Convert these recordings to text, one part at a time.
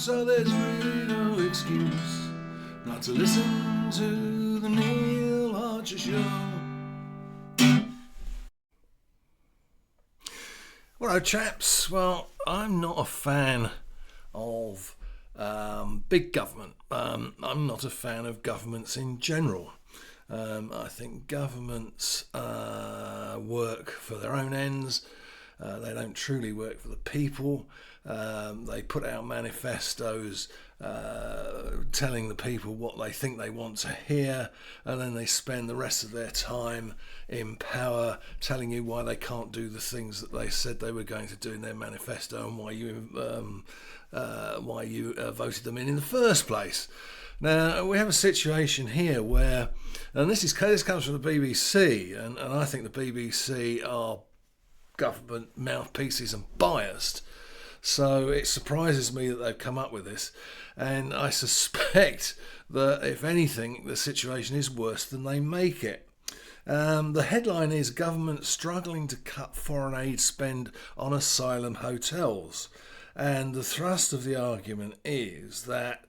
so there's really no excuse not to listen to the Neil Archer Show. Well, chaps, well, I'm not a fan of big government. I'm not a fan of governments in general. I think governments work for their own ends. They don't truly work for the people. They put out manifestos telling the people what they think they want to hear, and then they spend the rest of their time in power telling you why they can't do the things that they said they were going to do in their manifesto, and why you voted them in the first place. Now, we have a situation here where, and this comes from the BBC, and I think the BBC are government mouthpieces and biased, so it surprises me that they've come up with this, and I suspect that if anything the situation is worse than they make it. The headline is government struggling to cut foreign aid spend on asylum hotels, and the thrust of the argument is that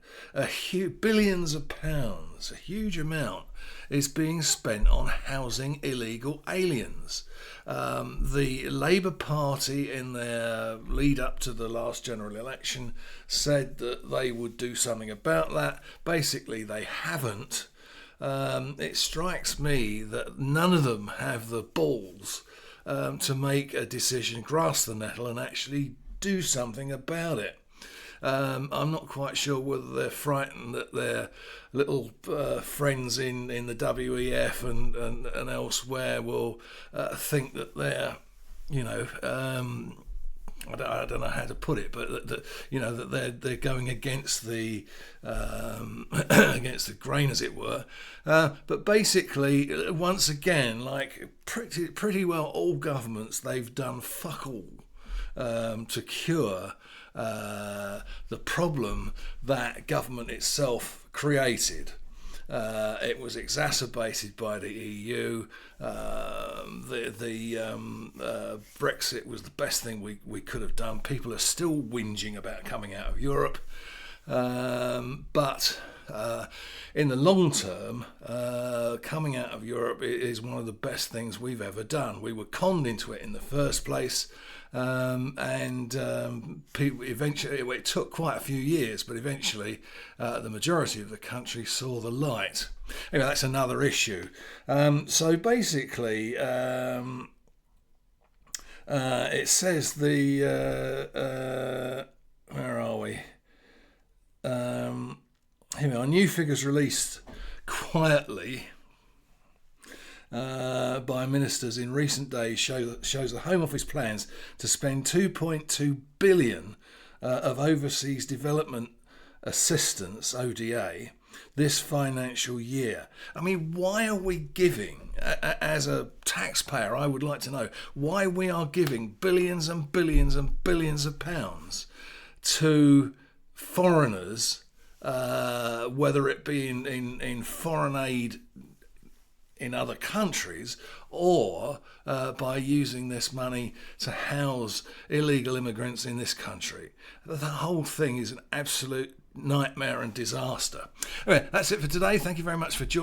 billions of pounds, a huge amount, is being spent on housing illegal aliens. The Labour Party, in their lead up to the last general election, said that they would do something about that. Basically, they haven't. It strikes me that none of them have the balls to make a decision, grasp the nettle, and actually do something about it. I'm not quite sure whether they're frightened that their little friends in the WEF and elsewhere will think that they're, I don't know how to put it, but that they're going against the against the grain, as it were. But basically, once again, like pretty well all governments, they've done fuck all to cure the problem that government itself created. It was exacerbated by the EU. Brexit was the best thing we could have done. People are still whinging about coming out of Europe. But in the long term, coming out of Europe is one of the best things we've ever done. We were conned into it in the first place. People eventually, it took quite a few years, but eventually the majority of the country saw the light. Anyway, that's another issue. So basically, it says where are we? Here we are. New figures released quietly by ministers in recent days shows the Home Office plans to spend 2.2 billion of overseas development assistance (ODA) this financial year. I mean, why are we giving, as a taxpayer, I would like to know why we are giving billions and billions and billions of pounds to foreigners, whether it be in foreign aid in other countries, or by using this money to house illegal immigrants in this country. The whole thing is an absolute nightmare and disaster. Anyway, that's it for today. Thank you very much for joining.